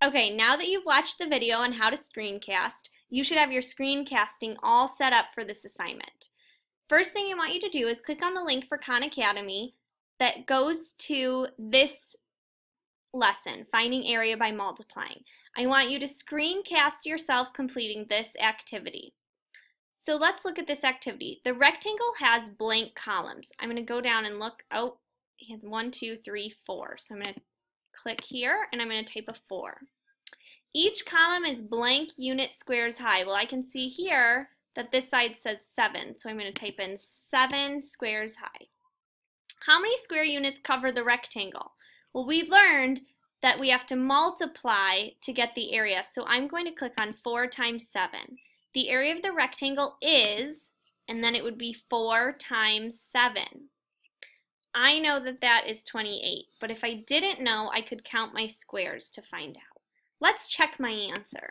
Okay, now that you've watched the video on how to screencast, you should have your screencasting all set up for this assignment. First thing I want you to do is click on the link for Khan Academy that goes to this lesson, finding area by multiplying. I want you to screencast yourself completing this activity. So let's look at this activity. The rectangle has blank columns. I'm going to go down and look. Oh, it has 1, 2, 3, 4. So I'm going to click here and I'm going to type a 4. Each column is blank unit squares high. Well, I can see here that this side says 7, so I'm going to type in 7 squares high. How many square units cover the rectangle? Well, we learned that we have to multiply to get the area, so I'm going to click on 4 times 7. The area of the rectangle is, and then it would be 4 times 7. I know that that is 28, but if I didn't know, I could count my squares to find out. Let's check my answer.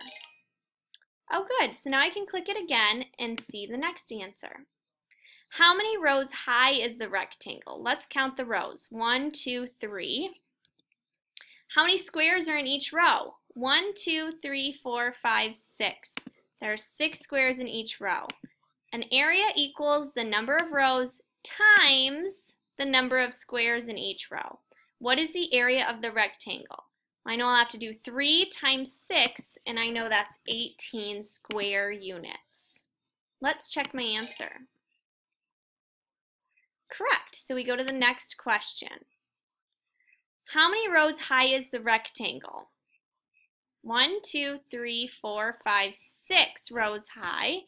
Oh, good. So now I can click it again and see the next answer. How many rows high is the rectangle? Let's count the rows. 1, 2, 3. How many squares are in each row? 1, 2, 3, 4, 5, 6. There are 6 squares in each row. An area equals the number of rows times the number of squares in each row. What is the area of the rectangle? I know I'll have to do 3 times 6, and I know that's 18 square units. Let's check my answer. Correct. So we go to the next question. How many rows high is the rectangle? 1, 2, 3, 4, 5, 6 rows high.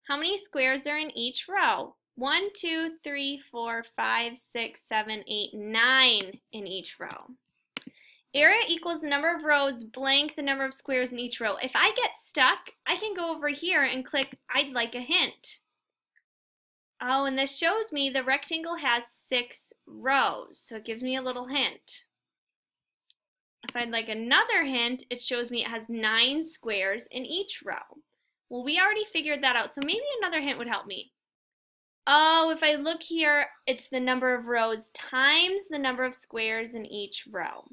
How many squares are in each row? 1, 2, 3, 4, 5, 6, 7, 8, 9 in each row. Area equals the number of rows blank the number of squares in each row. If I get stuck, I can go over here and click I'd like a hint. Oh, and this shows me the rectangle has 6 rows, so it gives me a little hint. If I'd like another hint, it shows me it has 9 squares in each row. Well, we already figured that out, so maybe another hint would help me. Oh, if I look here, it's the number of rows times the number of squares in each row.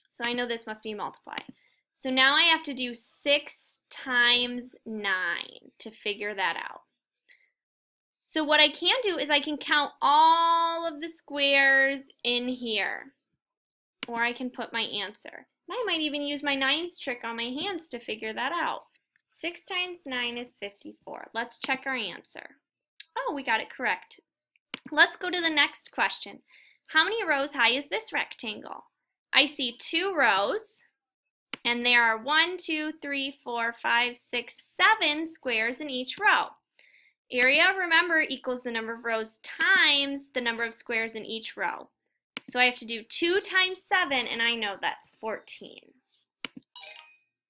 So I know this must be multiply. So now I have to do 6 times 9 to figure that out. So what I can do is I can count all of the squares in here. Or I can put my answer. I might even use my 9s trick on my hands to figure that out. 6 times 9 is 54. Let's check our answer. Oh, we got it correct. Let's go to the next question. How many rows high is this rectangle? I see 2 rows, and there are 1, 2, 3, 4, 5, 6, 7 squares in each row. Area, remember, equals the number of rows times the number of squares in each row. So I have to do 2 times 7, and I know that's 14.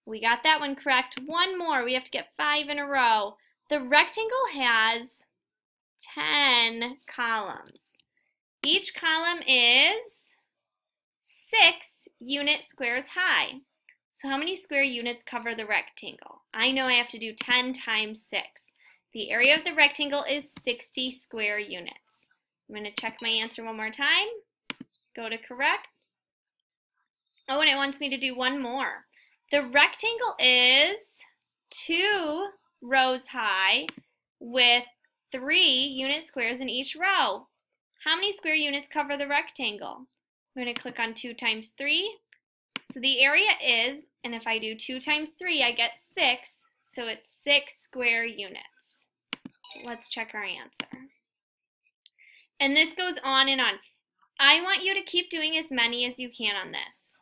We got that one correct. One more. We have to get 5 in a row. The rectangle has 10 columns. Each column is 6 unit squares high. So how many square units cover the rectangle? I know I have to do 10 times 6. The area of the rectangle is 60 square units. I'm going to check my answer one more time. Go to correct. Oh, and it wants me to do one more. The rectangle is 2 rows high with 3 unit squares in each row. How many square units cover the rectangle? I'm going to click on 2 times 3. So the area is, and if I do 2 times 3, I get 6. So it's 6 square units. Let's check our answer. And this goes on and on. I want you to keep doing as many as you can on this.